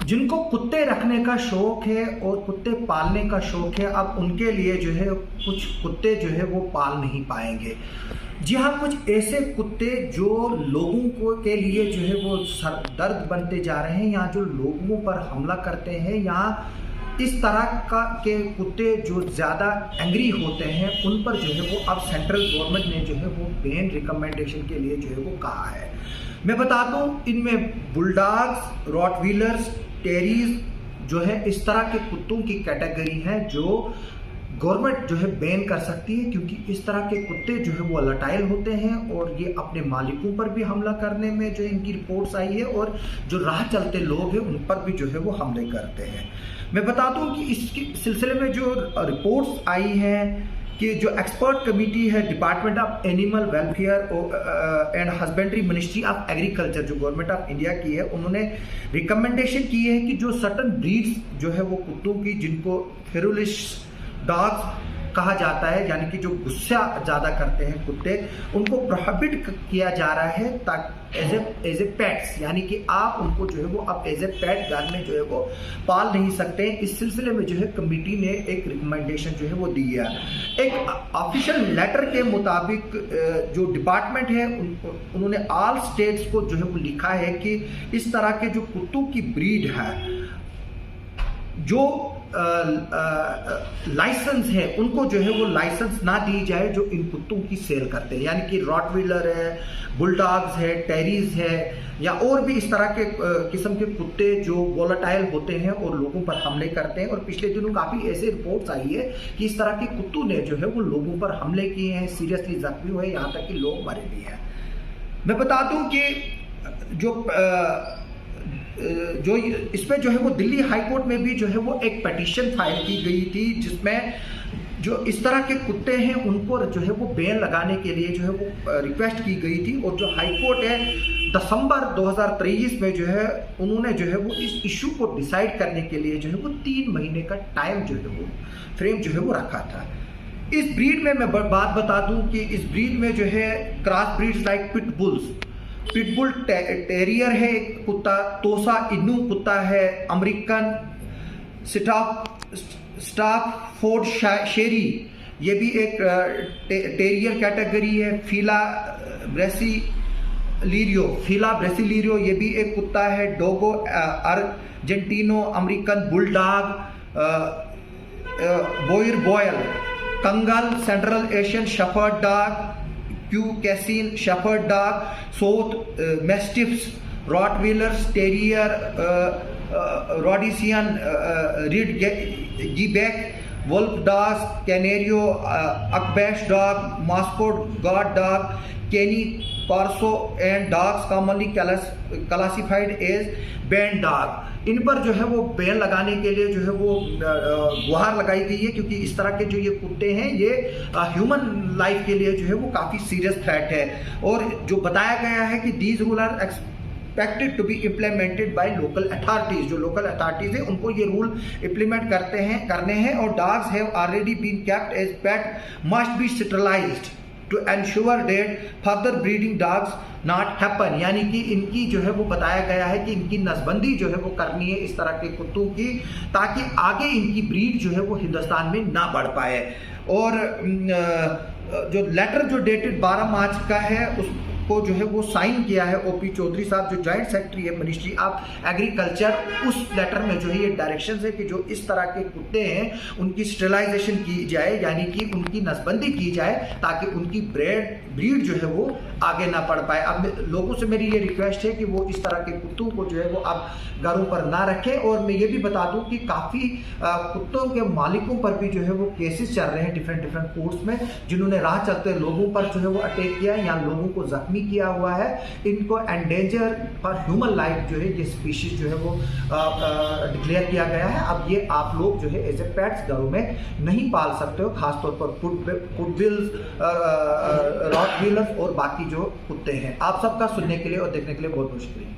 जिनको कुत्ते रखने का शौक है और कुत्ते पालने का शौक है, अब उनके लिए जो है कुछ कुत्ते जो है वो पाल नहीं पाएंगे। जी हाँ, कुछ ऐसे कुत्ते जो लोगों को के लिए जो है वो सरदर्द बनते जा रहे हैं, या जो लोगों पर हमला करते हैं, या इस तरह के कुत्ते जो ज़्यादा एंग्री होते हैं, उन पर जो है वो अब सेंट्रल गवर्नमेंट ने जो है वो बैन रिकमेंडेशन के लिए जो है वो कहा है। मैं बता दूं, इनमें बुलडॉग्स, रॉटवीलर्स, टेरीज जो है इस तरह के कुत्तों की कैटेगरी है जो गवर्नमेंट जो है बैन कर सकती है, क्योंकि इस तरह के कुत्ते जो है वो वोलेटाइल होते हैं और ये अपने मालिकों पर भी हमला करने में जो इनकी रिपोर्ट्स आई है, और जो राह चलते लोग हैं उन पर भी जो है वो हमले करते हैं। मैं बता दूं कि इसके सिलसिले में जो रिपोर्ट्स आई हैं कि जो एक्सपर्ट कमेटी है department of animal welfare and husbandry, ministry of agriculture, जो गवर्नमेंट ऑफ इंडिया की है, उन्होंने रिकमेंडेशन की है कि जो सर्टन ब्रीड्स जो है वो कुत्तों की, जिनको फेरुलिश डॉग्स कहा जाता है, यानी कि जो गुस्सा ज़्यादा करते हैं कुत्ते, उनको प्रोहिबिट किया जा रहा है ताकि एज ए पेट्स, यानी कि आप उनको जो है वो अब एज ए पेट घर में जो है वो पाल नहीं सकते हैं। इस सिलसिले में जो है कमेटी ने एक रिकमेंडेशन जो है वो दी है। एक ऑफिशियल लेटर के मुताबिक जो डिपार्टमेंट है उन्होंने ऑल स्टेट्स को जो है वो लिखा है कि इस तरह के जो कुत्तों की ब्रीड है, जो लाइसेंस है, उनको जो है वो लाइसेंस ना दी जाए जो इन कुत्तों की सेल करते हैं, यानी कि रॉटवीलर है, बुलडॉग्स है, टेरीज है, या और भी इस तरह के किस्म के कुत्ते जो वोलेटाइल होते हैं और लोगों पर हमले करते हैं। और पिछले दिनों काफ़ी ऐसे रिपोर्ट्स आई है कि इस तरह के कुत्तों ने जो है वो लोगों पर हमले किए हैं, सीरियसली जख्मी हुए, यहाँ तक कि लोग मरे भी हैं। मैं बता दूं कि जो इस पर जो है वो दिल्ली हाई कोर्ट में भी जो है वो एक पिटीशन फाइल की गई थी, जिसमें जो इस तरह के कुत्ते हैं उनको जो है वो बैन लगाने के लिए जो है वो रिक्वेस्ट की गई थी। और जो हाई कोर्ट है दिसंबर 2023 में जो है उन्होंने जो है वो इस इशू को डिसाइड करने के लिए जो है वो 3 महीने का टाइम जो है वो फ्रेम जो है वो रखा था। इस ब्रीड में मैं बात बता दूं कि इस ब्रीड में जो है cross breeds like pitbull terrier है एक कुत्ता, तोसा इनू कुत्ता है, अमेरिकन स्टाफोर्ड शेरी ये भी एक टेरियर कैटेगरी है, फीला ब्रेसिलिरियो ये भी एक कुत्ता है, Dogo Argentino, American bulldog, Boer Kangal, Central Asian shepherd dog, Caucasian shepherd dog, South mastiffs, rottweilers, terrier, Rhodesian ridgeback, wolf dogs, Canario, Akbash dog, Moscow guard dog, Cane Corso and dogs commonly classified as ban dog. इन पर जो है वो ban लगाने के लिए जो है वो गुहार लगाई गई है, क्योंकि इस तरह के जो ये कुत्ते हैं ये ह्यूमन लाइफ के लिए जो है वो काफ़ी सीरियस थ्रेट है। और जो बताया गया है कि these rule are expected to be implemented by local authorities, जो लोकल अथॉरिटीज है उनको ये रूल इम्प्लीमेंट करने हैं। और dogs have already been kept as pet must be sterilised to ensure that further breeding dogs not happen, यानी कि इनकी जो है वो बताया गया है कि इनकी नसबंदी जो है वो करनी है इस तरह के कुत्तों की, ताकि आगे इनकी ब्रीड जो है वो हिंदुस्तान में ना बढ़ पाए। और जो लेटर जो डेटेड 12 मार्च का है उसको जो है वो साइन किया है ओपी चौधरी साहब, जो जॉइंट सेक्रेटरी है मिनिस्ट्री ऑफ एग्रीकल्चर। उस लेटर में जो है ये डायरेक्शन है कि जो इस तरह के कुत्ते हैं उनकी स्टेरिलाइजेशन की जाए, यानी कि उनकी नसबंदी की जाए, ताकि उनकी ब्रीड जो है वो आगे ना बढ़ पाए। अब लोगों से मेरी ये रिक्वेस्ट है कि वो इस तरह के कुत्तों को जो है वो अब घरों पर ना रखें। और मैं ये भी बता दूं कि काफ़ी कुत्तों के मालिकों पर भी जो है वो केसेस चल रहे हैं डिफरेंट कोर्ट्स में, जिन्होंने राह चलते लोगों पर जो है वो अटैक किया है या लोगों को जख्मी किया हुआ है। इनको एंडेंजर फॉर ह्यूमन लाइफ जो है ये स्पीशीज जो है वो डिक्लेयर किया गया है। अब ये आप लोग जो है एज ए पेट्स घरों में नहीं पाल सकते हो, खासतौर पर पुटबिल्स, रॉटवीलर्स और बाकी जो कुत्ते हैं। आप सबका सुनने के लिए और देखने के लिए बहुत बहुत शुक्रिया।